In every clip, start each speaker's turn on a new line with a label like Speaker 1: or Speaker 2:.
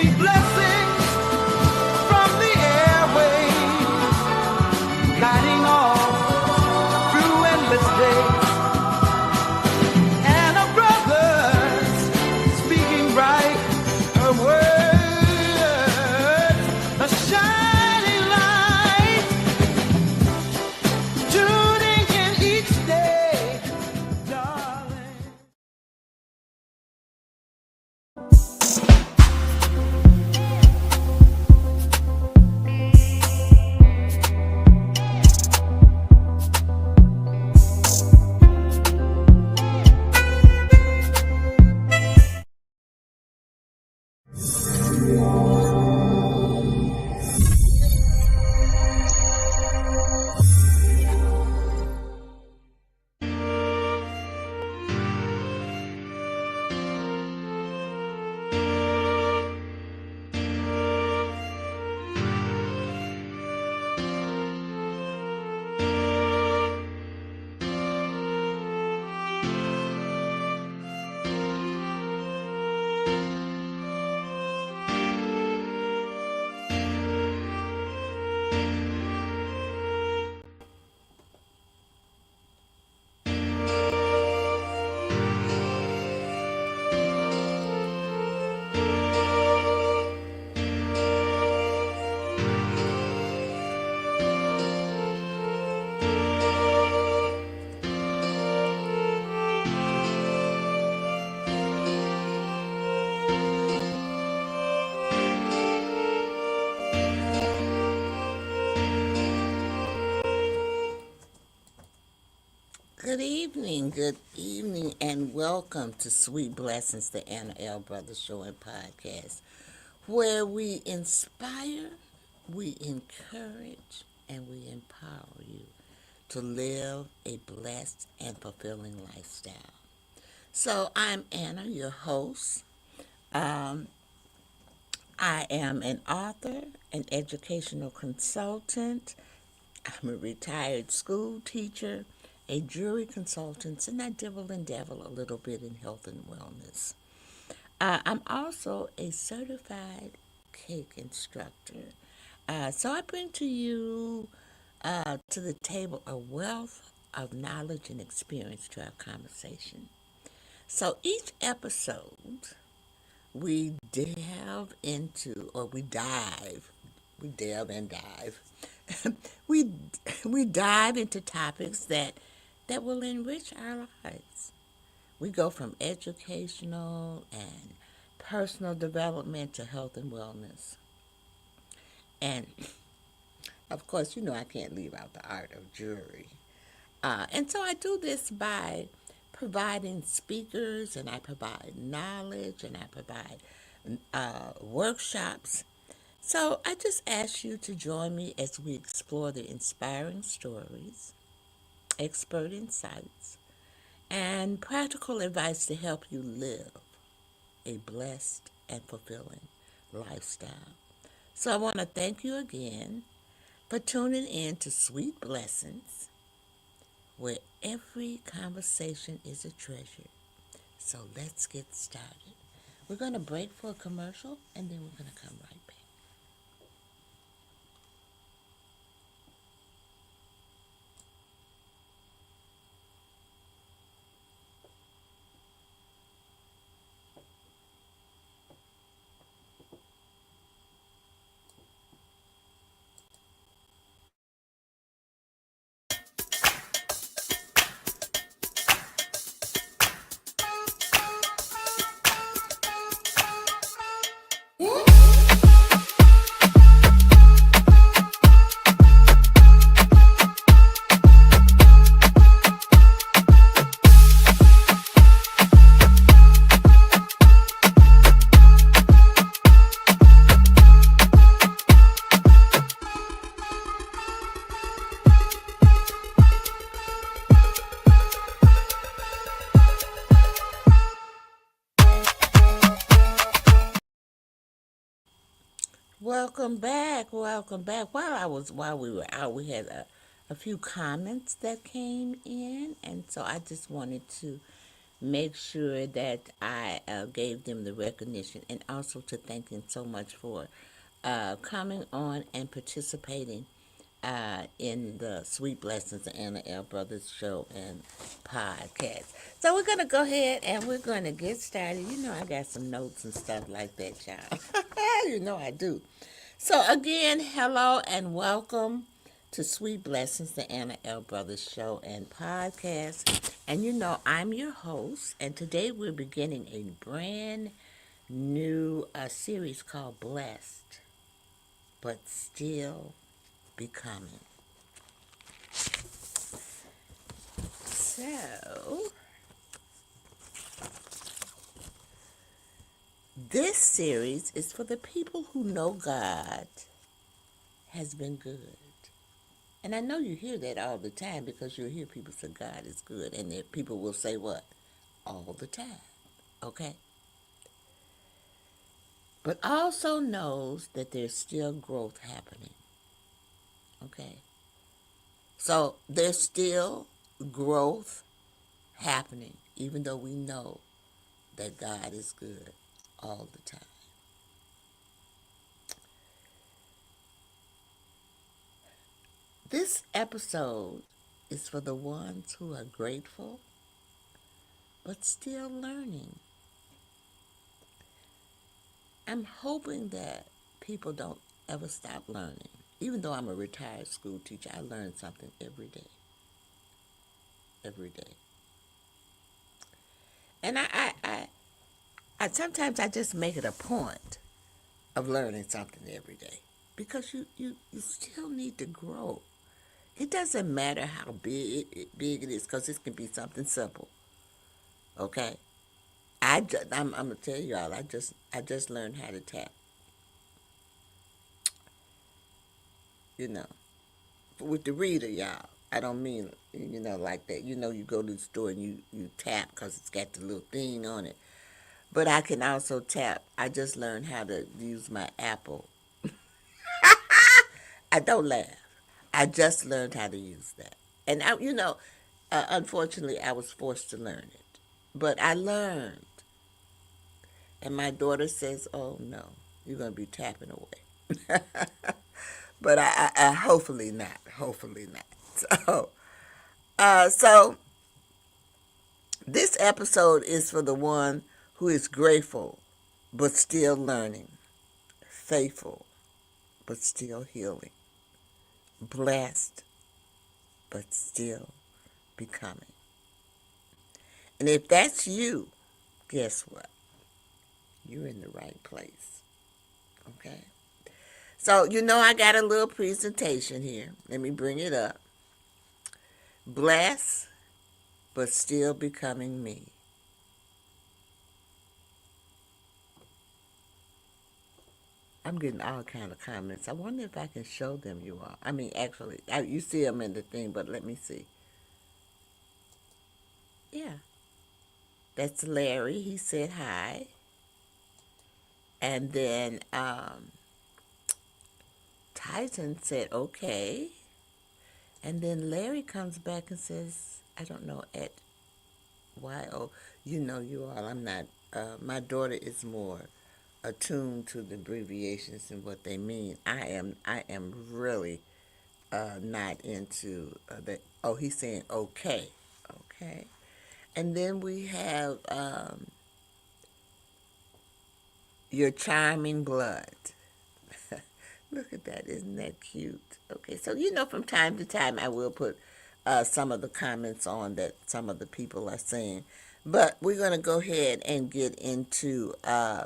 Speaker 1: sweet blessings from the airwaves, guiding all through endless days. And our brothers speaking right, her words, a shining light, tuning in each day, darling.
Speaker 2: Good evening, and welcome to Sweet Blessings, the Anna L. Brothers Show and Podcast, where we inspire, we encourage, and we empower you to live a blessed and fulfilling lifestyle. So I'm Anna, your host. I am an author, an educational consultant. I'm a retired school teacher, a jury consultant, and I dibble and dabble a little bit in health and wellness. I'm also a certified cake instructor. So I bring to you, to the table, a wealth of knowledge and experience to our conversation. So each episode, we delve into, or we delve and dive. we we dive into topics that will enrich our lives. We go from educational and personal development to health and wellness. And of course, I can't leave out the art of jury. And so I do this by providing speakers, and I provide knowledge, and I provide workshops. So I just ask you to join me as we explore the inspiring stories, expert insights, and practical advice to help you live a blessed and fulfilling lifestyle. So I want to thank you again for tuning in to Sweet Blessings, where every conversation is a treasure. So let's get started. We're going to break for a commercial, and then we're going to come right back. Welcome back. Welcome back. While we were out, we had a few comments that came in, and so I just wanted to make sure that I gave them the recognition, and also to thank them so much for coming on and participating in the Sweet Blessings of Anna L. Brothers show and podcast. So we're going to go ahead and we're going to get started. You know I got some notes and stuff like that, y'all. You know I do. So again, hello and welcome to Sweet Blessings, the Anna L. Brothers show and podcast. And you know, I'm your host, and today we're beginning a brand new series called Blessed, but Still Becoming. So, this series is for the people who know God has been good. And I know you hear that all the time because you'll hear people say God is good. And then people will say what? All the time. Okay? But also knows that there's still growth happening. Okay? So there's still growth happening, even though we know that God is good all the time. This episode is for the ones who are grateful but still learning. I'm hoping that people don't ever stop learning. Even though I'm a retired school teacher, I learn something every day. Every day. And I sometimes I just make it a point of learning something every day. Because you still need to grow. It doesn't matter how big it is, because this can be something simple. Okay? I'm gonna tell y'all, I just learned how to tap. You know, with the reader, y'all. I don't mean like that. You know, you go to the store and you tap because it's got the little thing on it. But I can also tap. I just learned how to use my Apple. I don't laugh. I just learned how to use that. And unfortunately, I was forced to learn it. But I learned. And my daughter says, "Oh no, you're gonna be tapping away." But I hopefully not. Hopefully not. So this episode is for the one who is grateful but still learning, faithful but still healing, blessed but still becoming. And if that's you, guess what? You're in the right place. Okay? So, I got a little presentation here. Let me bring it up. Blessed but still becoming me. I'm getting all kind of comments. I wonder if I can show them you all. I mean, actually, you see them in the thing, but let me see. Yeah, that's Larry. He said hi. And then Tyson said okay. And then Larry comes back and says, I don't know, at Y-O. You all, I'm not, my daughter is more attuned to the abbreviations and what they mean. I am really not into the, oh, he's saying okay. Okay. And then we have Your Charming Blood. Look at that. Isn't that cute? Okay, so from time to time I will put some of the comments on that some of the people are saying. But we're going to go ahead and get into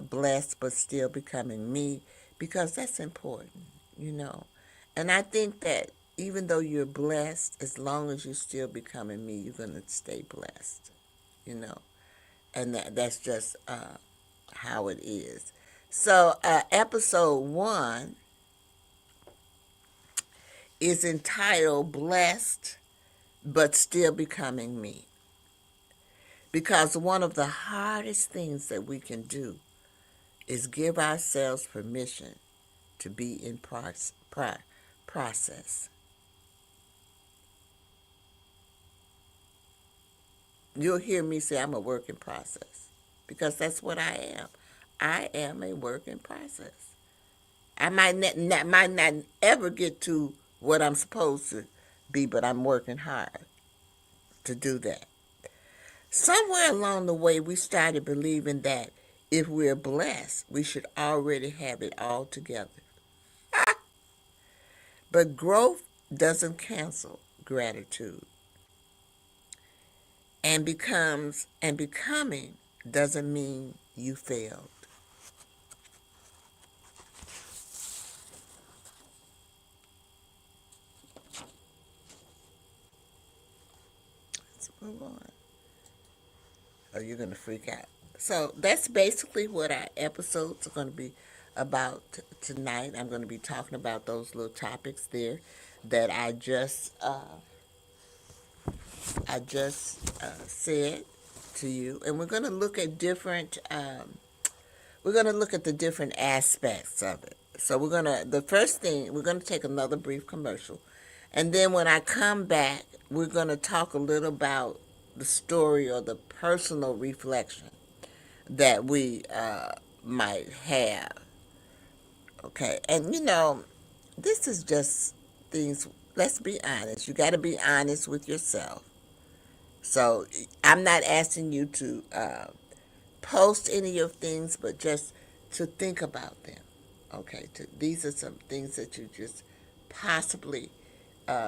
Speaker 2: Blessed but Still Becoming Me, because that's important. And I think that even though you're blessed, as long as you're still becoming me, you're going to stay blessed. And that's just how it is. So episode 1 is entitled Blessed but Still Becoming Me. Because one of the hardest things that we can do is give ourselves permission to be in process. you'll hear me say I'm a work in process because that's what I am. I am a work in process. I might not ever get to what I'm supposed to be, but I'm working hard to do that. Somewhere along the way, we started believing that if we're blessed, we should already have it all together. But growth doesn't cancel gratitude, and becoming doesn't mean you failed. Let's move on. Oh, you're gonna freak out. So that's basically what our episodes are going to be about tonight. I'm going to be talking about those little topics there that I just said to you, and we're going to look at the different aspects of it. So the first thing, we're going to take another brief commercial, and then when I come back, we're going to talk a little about the story or the personal reflection that we might have. Okay, and this is just things. Let's be honest. You got to be honest with yourself. So I'm not asking you to post any of things, but just to think about them. Okay, these are some things that you just possibly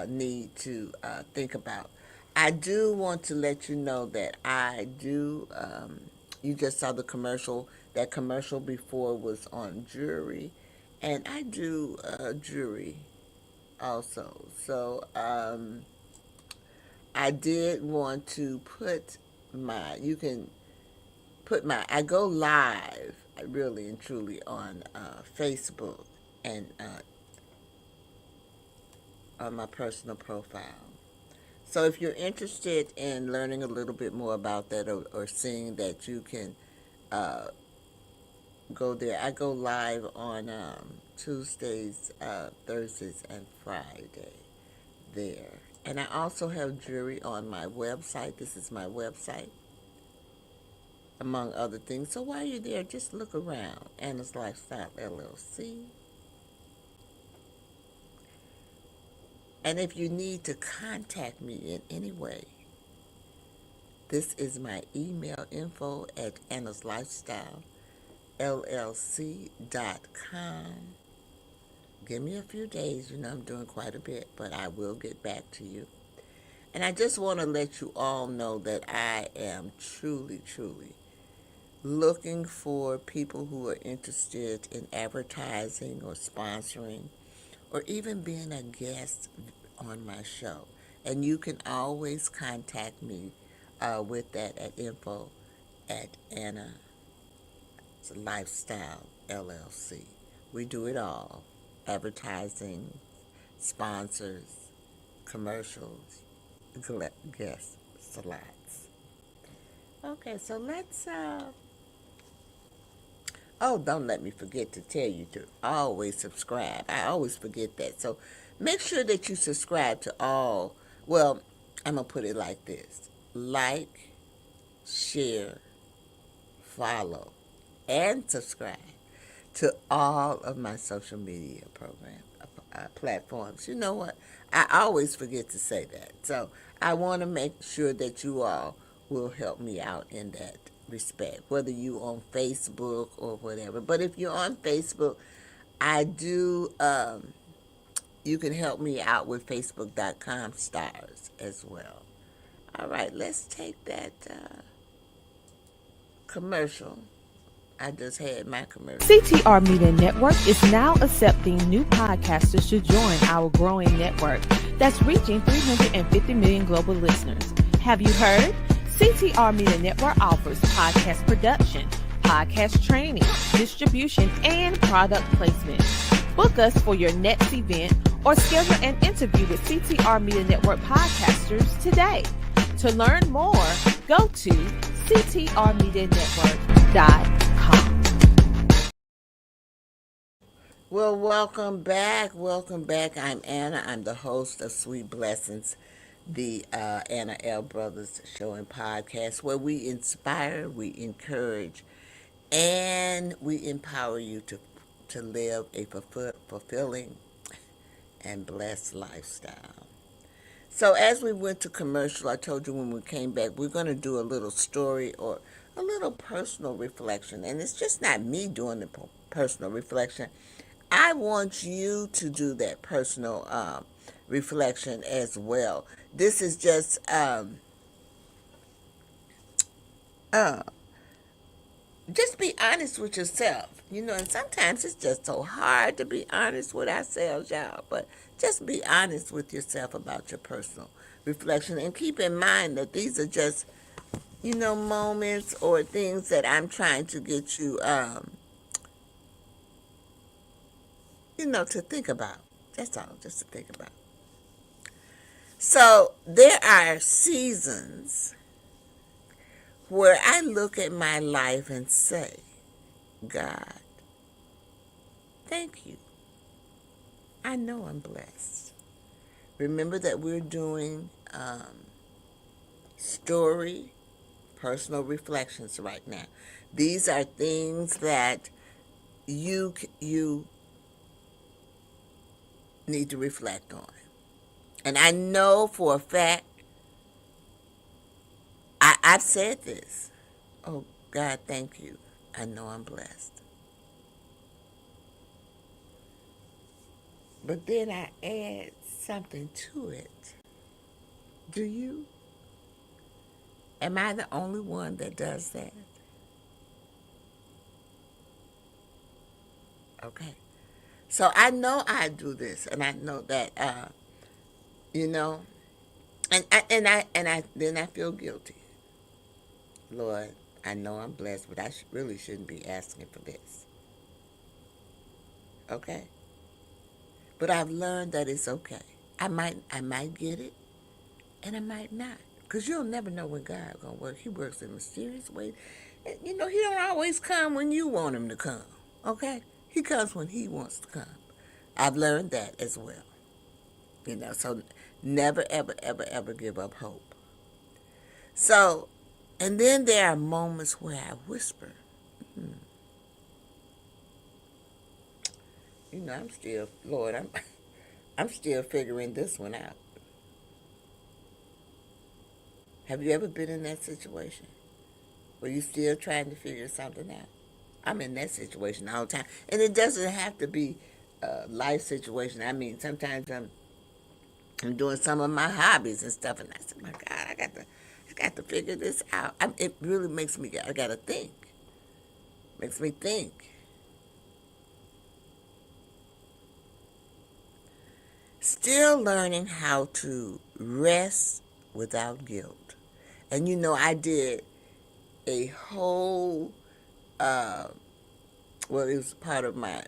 Speaker 2: need to think about. I do want to let you know that I do. You just saw the commercial. That commercial before was on jewelry, and I do jewelry also. So I did want to put you can put I go live really and truly on Facebook and on my personal profile. So if you're interested in learning a little bit more about that or seeing that, you can go there. I go live on Tuesdays, Thursdays, and Friday there. And I also have jewelry on my website. This is my website, among other things. So while you're there, just look around. Anna's Lifestyle LLC. And if you need to contact me in any way, this is my email, info@annaslifestylellc.com. Give me a few days. I'm doing quite a bit, but I will get back to you. And I just want to let you all know that I am truly, truly looking for people who are interested in advertising or sponsoring or even being a guest on my show. And you can always contact me with that at info@Anna's Lifestyle LLC. We do it all. Advertising, sponsors, commercials, guest slots. Okay, so let's don't let me forget to tell you to always subscribe. I always forget that. So make sure that you subscribe to all. Well, I'm going to put it like this. Like, share, follow, and subscribe to all of my social media platforms. You know what? I always forget to say that. So I want to make sure that you all will help me out in that respect, whether you on Facebook or whatever. But if you're on Facebook, I do, you can help me out with Facebook.com stars as well. All right, let's take that commercial. I just had my commercial.
Speaker 3: CTR Media Network is now accepting new podcasters to join our growing network that's reaching 350 million global listeners. Have you heard? CTR Media Network offers podcast production, podcast training, distribution, and product placement. Book us for your next event or schedule an interview with CTR Media Network podcasters today. To learn more, go to ctrmedianetwork.com.
Speaker 2: Well, welcome back. I'm Anna. I'm the host of Sweet Blessings, the Anna L. Brothers Show and Podcast, where we inspire, we encourage, and we empower you to live a fulfilling and blessed lifestyle. So as we went to commercial, I told you when we came back, we're going to do a little story or a little personal reflection. And it's just not me doing the personal reflection. I want you to do that personal reflection as well. This is just be honest with yourself. And sometimes it's just so hard to be honest with ourselves, y'all. But just be honest with yourself about your personal reflection. And keep in mind that these are just, moments or things that I'm trying to get you, to think about. That's all, just to think about. So there are seasons where I look at my life and say, God, thank you. I know I'm blessed. Remember that we're doing story, personal reflections right now. These are things that you need to reflect on. And I know for a fact, I've said this. Oh, God, thank you. I know I'm blessed. But then I add something to it. Do you? Am I the only one that does that? Okay. So I know I do this, and I know that, and then I feel guilty. Lord, I know I'm blessed, but I really shouldn't be asking for this. Okay? But I've learned that it's okay. I might get it, and I might not. Because you'll never know when God's going to work. He works in mysterious ways. And, he don't always come when you want him to come. Okay? He comes when he wants to come. I've learned that as well. So never, ever, ever, ever give up hope. So, and then there are moments where I whisper. I'm still, Lord, I'm still figuring this one out. Have you ever been in that situation where you're still trying to figure something out? I'm in that situation all the time. And it doesn't have to be a life situation. I mean, sometimes I'm doing some of my hobbies and stuff, and I said, my God, I got to figure this out. It really makes me, I got to think. Makes me think. Still learning how to rest without guilt. And I did a whole, it was part of my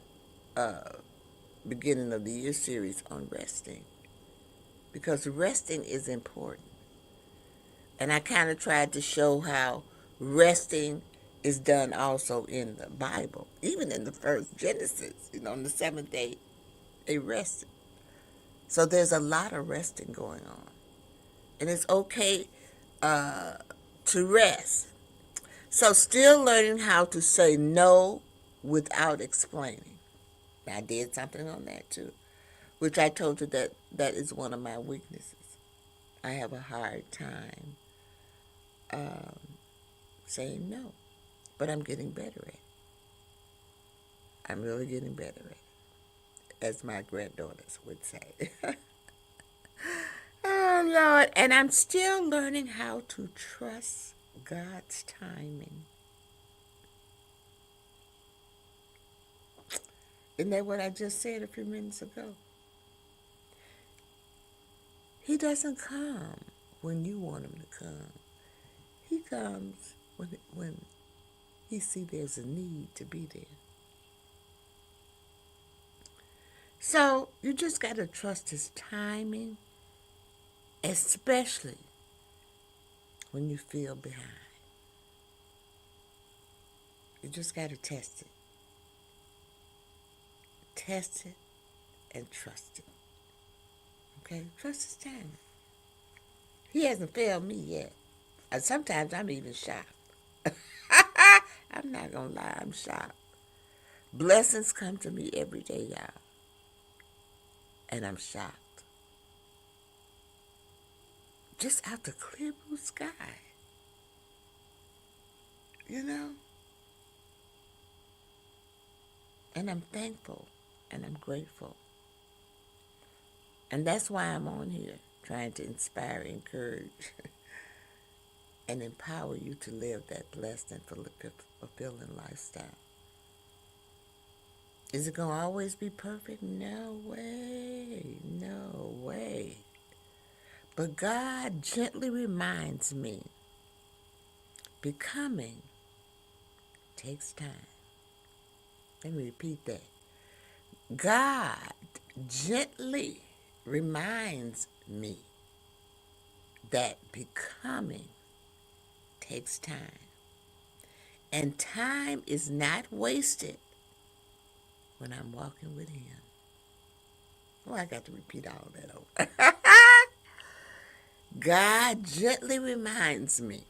Speaker 2: beginning of the year series on resting. Because resting is important. And I kind of tried to show how resting is done also in the Bible. Even in the first Genesis, on the seventh day, they rested. So there's a lot of resting going on. And it's okay to rest. So still learning how to say no without explaining. I did something on that too, which I told you that is one of my weaknesses. I have a hard time saying no, but I'm getting better at it. I'm really getting better at it, as my granddaughters would say. Oh, Lord. And I'm still learning how to trust God's timing. Isn't that what I just said a few minutes ago? He doesn't come when you want him to come. He comes when he sees there's a need to be there. So you just got to trust his timing, especially when you feel behind. You just got to test it. Test it and trust it. Okay? Trust his timing. He hasn't failed me yet. And sometimes I'm even shocked. I'm not going to lie, I'm shocked. Blessings come to me every day, y'all. And I'm shocked. Just out the clear blue sky. You know? And I'm thankful. And I'm grateful. And that's why I'm on here, trying to inspire, encourage, and empower you to live that blessed and fulfilling lifestyle. Is it going to always be perfect? No way. No way. But God gently reminds me, becoming takes time. Let me repeat that. God gently reminds me that becoming takes time. And time is not wasted when I'm walking with Him. Oh, I got to repeat all of that over. God gently reminds me,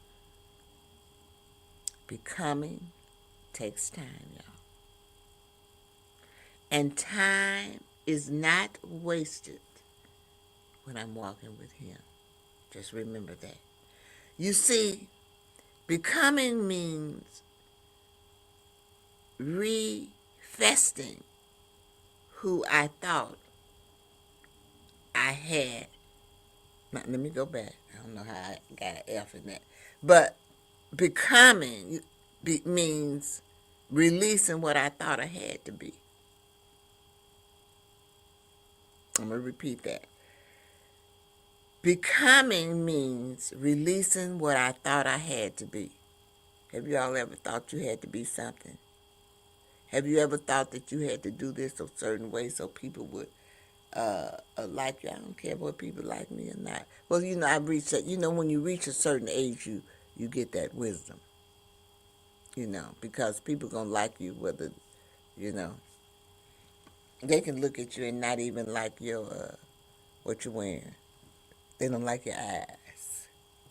Speaker 2: becoming takes time, y'all. And time is not wasted when I'm walking with Him. Just remember that. You see, becoming means refesting who I thought I had. Now, let me go back. I don't know how I got an F in that. But becoming means releasing what I thought I had to be. I'm going to repeat that. Becoming means releasing what I thought I had to be. Have you all ever thought you had to be something? Have you ever thought that you had to do this a certain way so people would like you? I don't care whether people like me or not. Well, you know, I've reached that. You know, when you reach a certain age, you get that wisdom. You know, because people gonna like you whether, you know, they can look at you and not even like your what you're wearing. They don't like your eyes.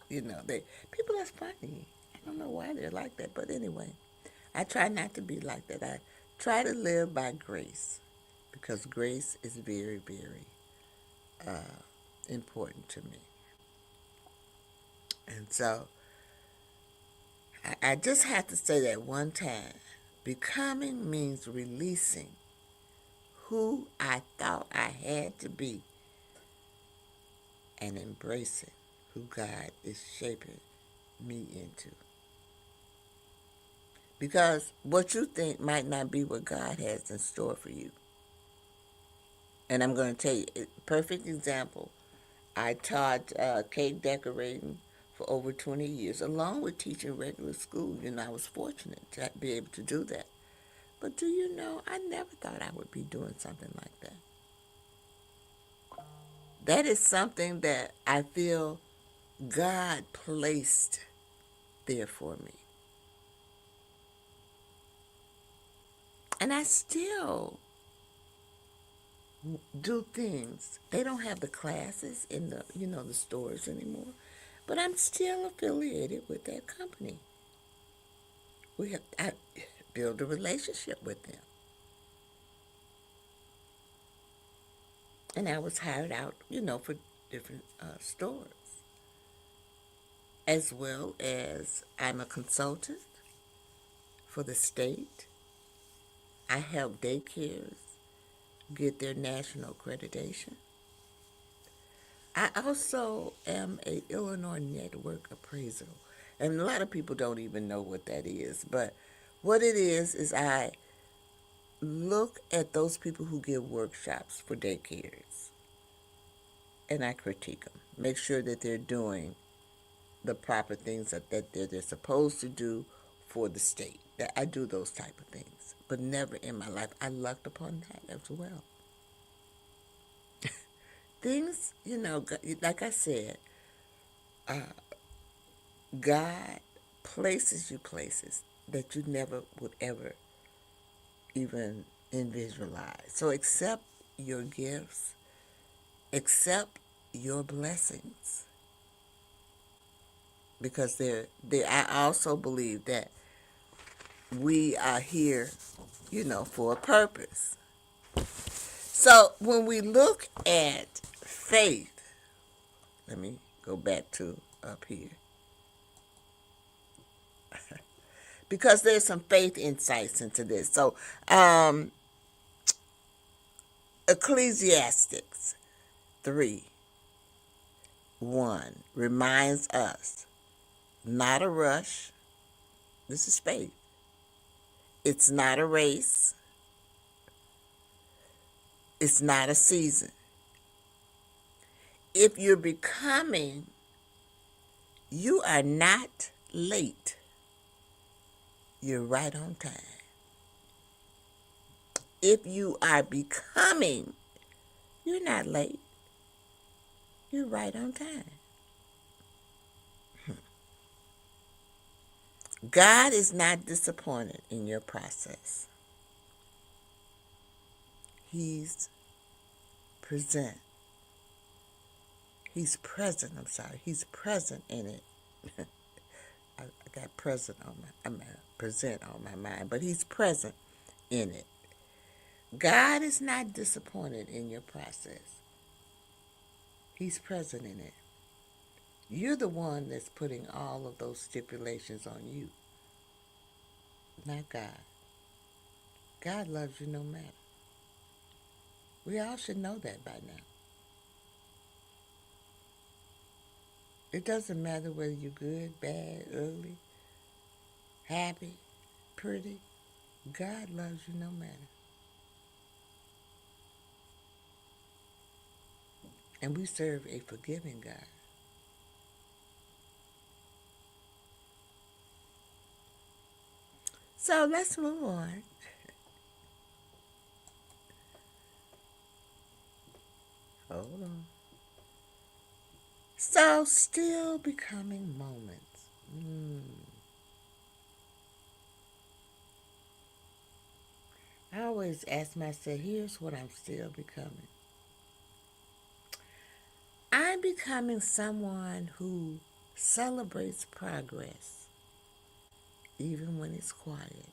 Speaker 2: You know, people that's funny. I don't know why they're like that, but anyway, I try not to be like that. I try to live by grace because grace is very, very important to me. And so I just have to say that one time. Becoming means releasing who I thought I had to be and embracing who God is shaping me into. Because what you think might not be what God has in store for you. And I'm going to tell you, a perfect example. I taught cake decorating for over 20 years, along with teaching regular school. You know, I was fortunate to be able to do that. But do you know, I never thought I would be doing something like that. That is something that I feel God placed there for me. And I still do things. They don't have the classes in the, you know, the stores anymore. But I'm still affiliated with that company. I build a relationship with them. And I was hired out, you know, for different stores. As well as I'm a consultant for the state. I help daycares get their national accreditation. I also am a Illinois Network appraisal. And a lot of people don't even know what that is. But what it is I look at those people who give workshops for daycares. And I critique them. Make sure that they're doing the proper things that they're supposed to do for the state. That I do those type of things. But never in my life. I lucked upon that as well. Things, you know, like I said, God places you places that you never would ever even visualize. So accept your gifts, accept your blessings, because I also believe that we are here, for a purpose. So when we look at faith, let me go back to up here, because there's some faith insights into this. So Ecclesiastes 3:1 reminds us, not a rush. This is faith. It's not a race. It's not a season. If you're becoming, you are not late. You're right on time. If you are becoming, you're not late. You're right on time. God is not disappointed in your process. He's present. He's present, He's present in it. I got present present on my mind, but he's present in it. God is not disappointed in your process. He's present in it. You're the one that's putting all of those stipulations on you, not God. God loves you no matter. We all should know that by now. It doesn't matter whether you're good, bad, ugly, happy, pretty. God loves you no matter. And we serve a forgiving God. So let's move on. Hold on. So, still becoming moments. I always ask myself, here's what I'm still becoming. I'm becoming someone who celebrates progress, even when it's quiet.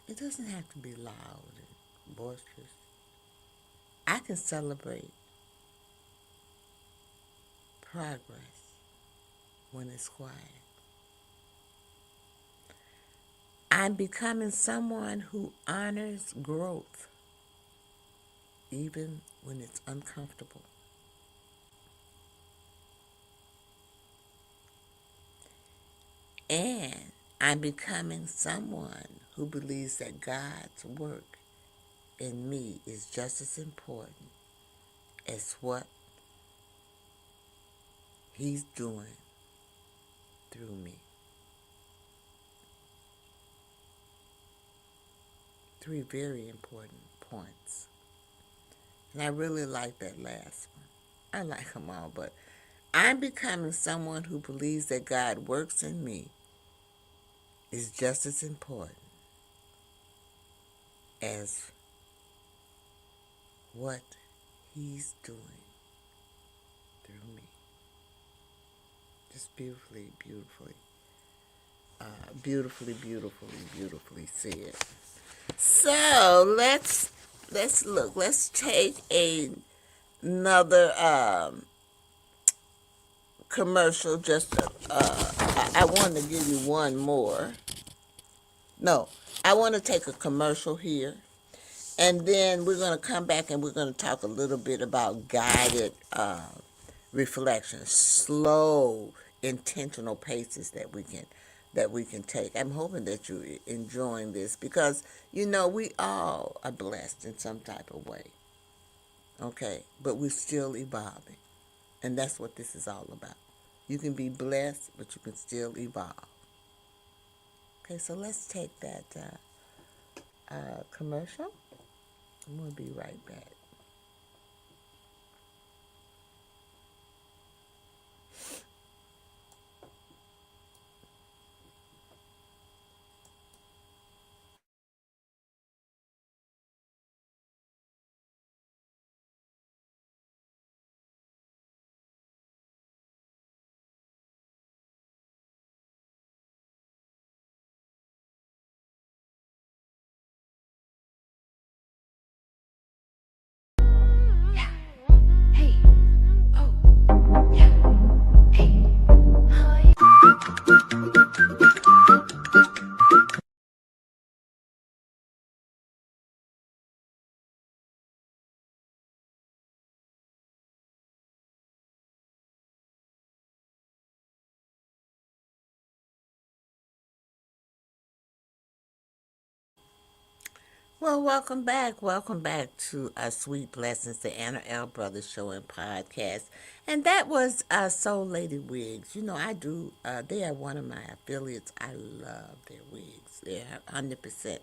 Speaker 2: It doesn't have to be loud and boisterous. I can celebrate progress when it's quiet. I'm becoming someone who honors growth, even when it's uncomfortable. And I'm becoming someone who believes that God's work in me is just as important as what He's doing through me. 3 very important points. And I really like that last one. I like them all, but I'm becoming someone who believes that God works in me is just as important as what He's doing through me. Just beautifully said. So let's look. Let's take another commercial. Just I want to give you one more. No, I want to take a commercial here, and then we're going to come back and we're going to talk a little bit about guided reflection, slow, intentional paces that we can take. I'm hoping that you're enjoying this because we all are blessed in some type of way. Okay, but we're still evolving, and that's what this is all about. You can be blessed, but you can still evolve. Okay, so let's take that commercial. I'm going to be right back. Well, welcome back. Welcome back to Sweet Blessings, the Anna L. Brothers Show and Podcast. And that was Soul Lady Wigs. You know, they are one of my affiliates. I love their wigs. They're 100%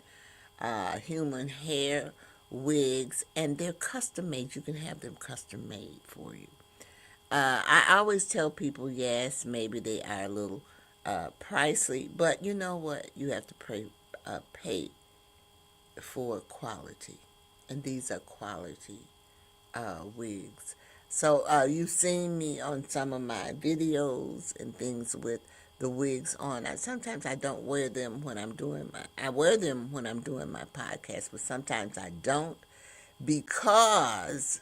Speaker 2: human hair wigs, and they're custom made. You can have them custom made for you. I always tell people, yes, maybe they are a little pricey, but you know what? You have to pay for quality, and these are quality wigs. So you've seen me on some of my videos and things with the wigs on. Sometimes I don't wear them when I wear them when I'm doing my podcast, but sometimes I don't because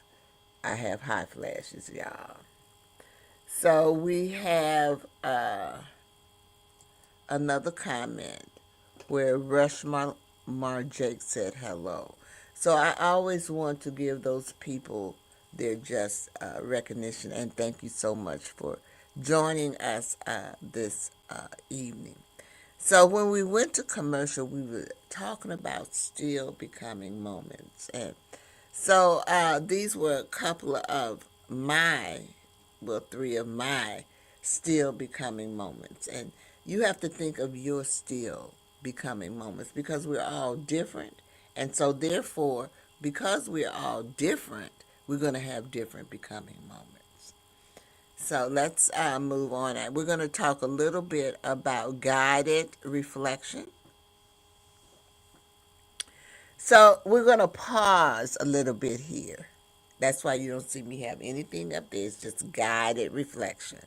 Speaker 2: I have hot flashes, y'all. So we have another comment where Rushmar Jake said hello. So I always want to give those people their just recognition, and thank you so much for joining us this evening. So when we went to commercial, we were talking about still becoming moments. And so these were a couple of three of my still becoming moments. And you have to think of your still becoming moments because we're all different. And so therefore, because we're all different, we're going to have different becoming moments. So let's move on. We're going to talk a little bit about guided reflection. So we're going to pause a little bit here. That's why you don't see me have anything up there. It's just guided reflection.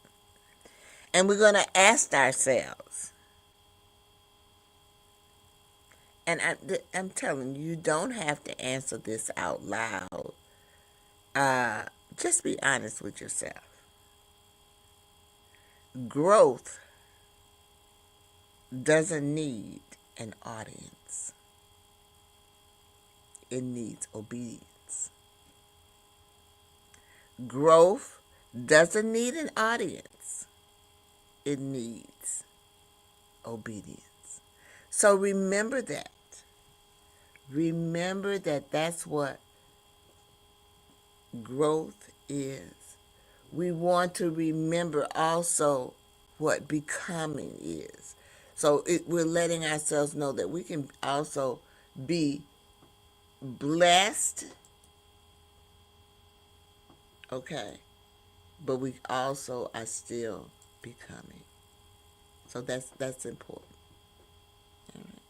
Speaker 2: And we're going to ask ourselves, and I'm telling you, you don't have to answer this out loud. Just be honest with yourself. Growth doesn't need an audience. It needs obedience. Growth doesn't need an audience. It needs obedience. So remember that. Remember that that's what growth is. We want to remember also what becoming is. So we're letting ourselves know that we can also be blessed, okay, but we also are still becoming. So that's important. All right.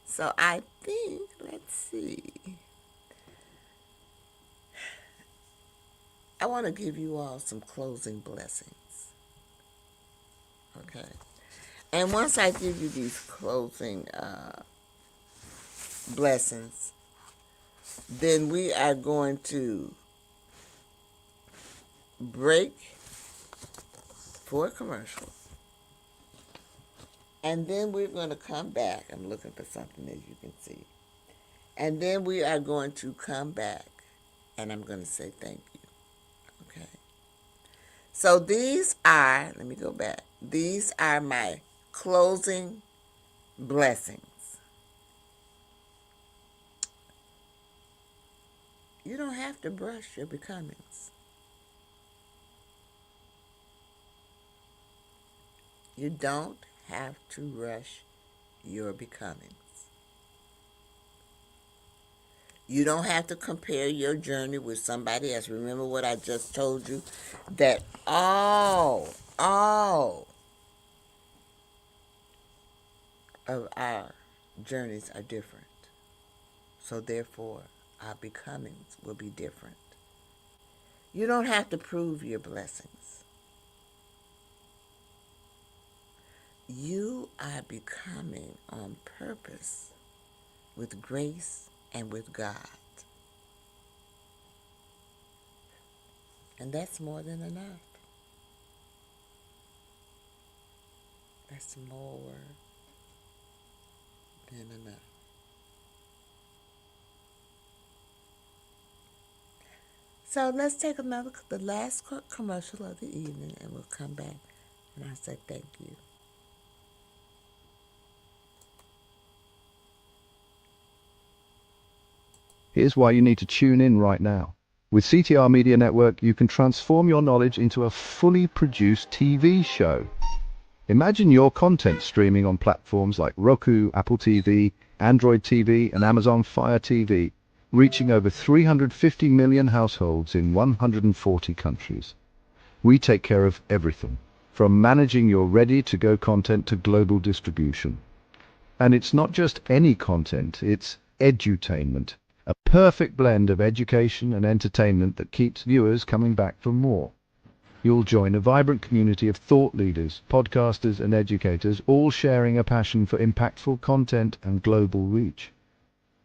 Speaker 2: So I think, let's see. I want to give you all some closing blessings. Okay. And once I give you these closing blessings, then we are going to break for a commercial. And then we're going to come back. I'm looking for something as you can see. And then we are going to come back and I'm going to say thank you. Okay. So let me go back. These are my closing blessings. You don't have to brush your becomings. You don't have to rush your becomings. You don't have to compare your journey with somebody else. Remember what I just told you? That all of our journeys are different. So therefore, our becomings will be different. You don't have to prove your blessings. You are becoming on purpose with grace and with God. And that's more than enough. That's more than enough. So let's take the last commercial of the evening, and we'll come back and I'll say thank you.
Speaker 4: Here's why you need to tune in right now. With CTR Media Network, you can transform your knowledge into a fully produced TV show. Imagine your content streaming on platforms like Roku, Apple TV, Android TV, and Amazon Fire TV, reaching over 350 million households in 140 countries. We take care of everything, from managing your ready-to-go content to global distribution. And it's not just any content, it's edutainment, a perfect blend of education and entertainment that keeps viewers coming back for more. You'll join a vibrant community of thought leaders, podcasters, and educators, all sharing a passion for impactful content and global reach.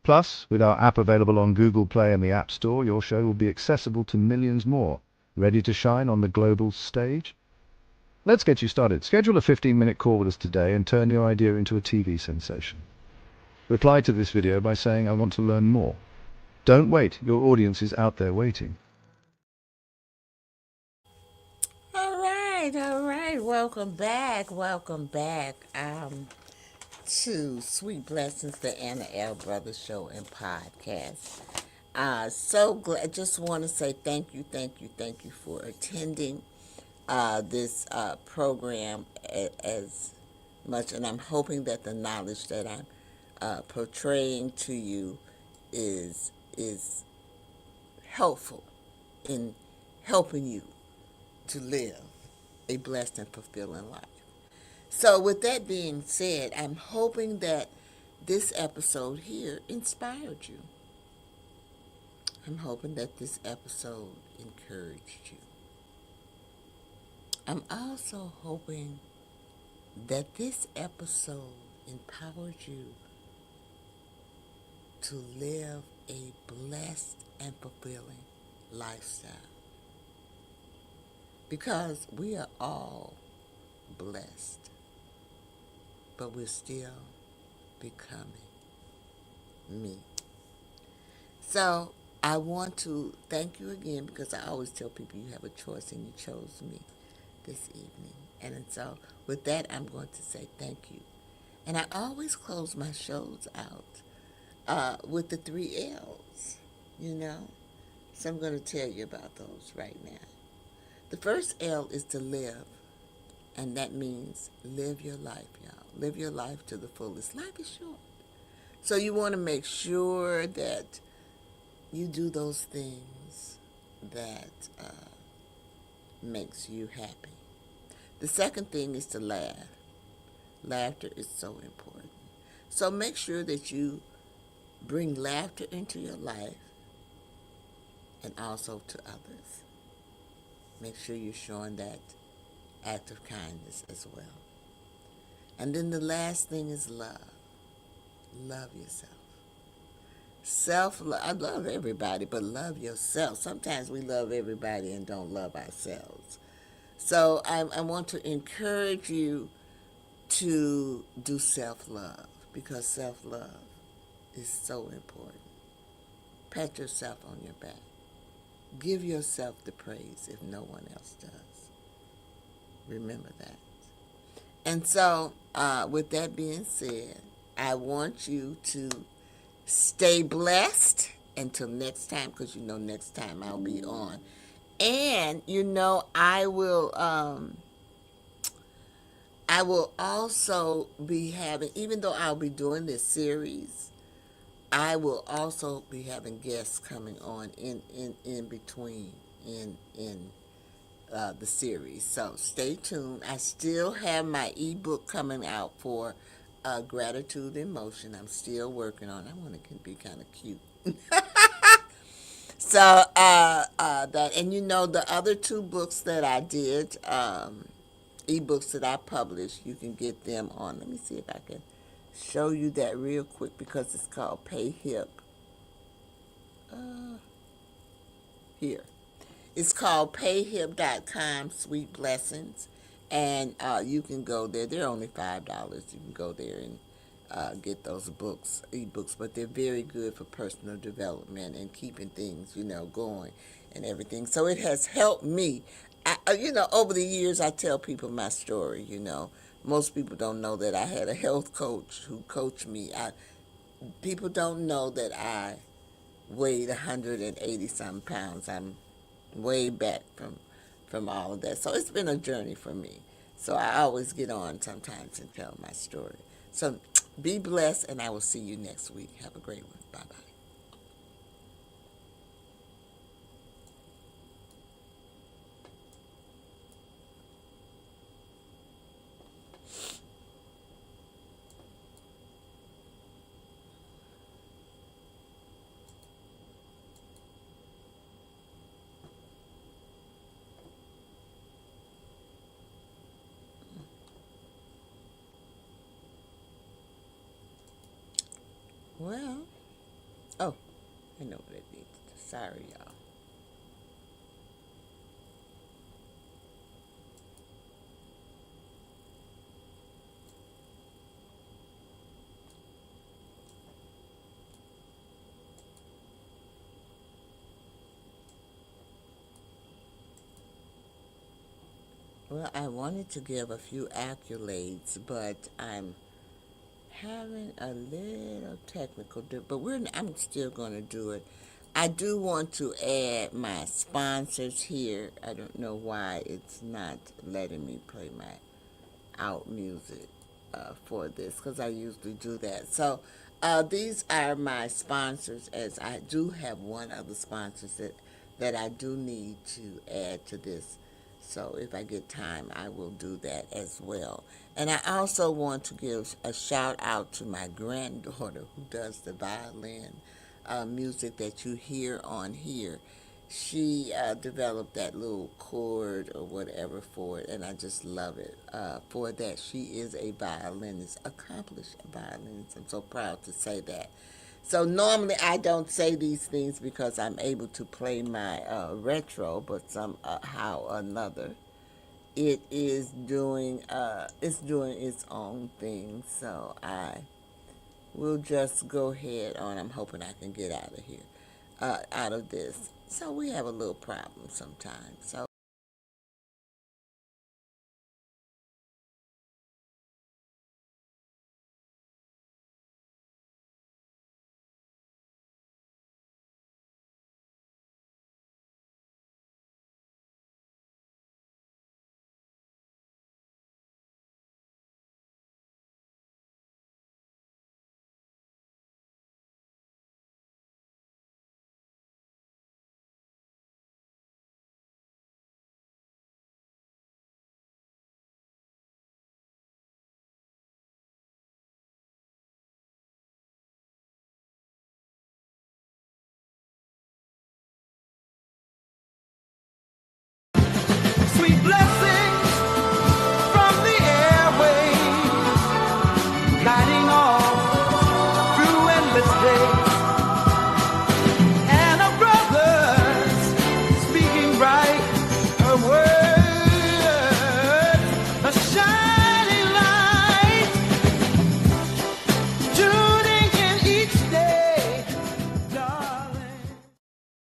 Speaker 4: Plus, with our app available on Google Play and the App Store, your show will be accessible to millions more, ready to shine on the global stage. Let's get you started. Schedule a 15-minute call with us today and turn your idea into a TV sensation. Reply to this video by saying, "I want to learn more." Don't wait, your audience is out there waiting.
Speaker 2: All right. Welcome back. To Sweet Blessings, the Anna L. Brothers Show and Podcast. So glad. Just want to say thank you for attending this program as much, and I'm hoping that the knowledge that I'm portraying to you is helpful in helping you to live a blessed and fulfilling life. So with that being said, I'm hoping that this episode here inspired you. I'm hoping that this episode encouraged you. I'm also hoping that this episode empowered you to live a blessed and fulfilling lifestyle. Because we are all blessed, but we're still becoming me. So I want to thank you again, because I always tell people you have a choice and you chose me this evening. And so with that, I'm going to say thank you. And I always close my shows out with the 3 L's, So I'm going to tell you about those right now. The first L is to live, and that means live your life, y'all. Live your life to the fullest. Life is short. So you want to make sure that you do those things that makes you happy. The second thing is to laugh. Laughter is so important. So make sure that you bring laughter into your life and also to others. Make sure you're showing that act of kindness as well. And then the last thing is love. Love yourself. Self-love. I love everybody, but love yourself. Sometimes we love everybody and don't love ourselves. So I want to encourage you to do self-love, because self-love is so important. Pat yourself on your back. Give yourself the praise if no one else does. Remember that. And so, with that being said, I want you to stay blessed until next time, because next time I'll be on. And, I will also be having, even though I'll be doing this series, I will also be having guests coming on in between in the series. So stay tuned. I still have my ebook coming out for Gratitude in Motion. I'm still working on it. I want to be kind of cute. So that, and the other 2 books that I did, ebooks that I published, you can get them on. Let me see if I can show you that real quick, because it's called PayHip. Here. It's called payhip.com, Sweet Blessings. And you can go there. They're only $5. You can go there and get those books, ebooks. But they're very good for personal development and keeping things, going and everything. So it has helped me. Over the years, I tell people my story, Most people don't know that I had a health coach who coached me. People don't know that I weighed 180 some pounds. I'm way back from all of that. So it's been a journey for me. So I always get on sometimes and tell my story. So be blessed, and I will see you next week. Have a great one. Bye-bye. Well, oh, I know what it needs. Sorry, y'all. Well, I wanted to give a few accolades, but I'm having a little technical, but I'm still going to do it. I do want to add my sponsors here. I don't know why it's not letting me play my out music for this, because I usually do that. So these are my sponsors, as I do have one other sponsors that I do need to add to this. So if I get time, I will do that as well. And I also want to give a shout out to my granddaughter, who does the violin music that you hear on here. She developed that little chord or whatever for it, and I just love it. For that, she is a violinist, accomplished violinist. I'm so proud to say that. So normally I don't say these things because I'm able to play my retro, but somehow or another it is doing its own thing. So I will just go ahead on. I'm hoping I can get out of here, out of this. So we have a little problem sometimes. So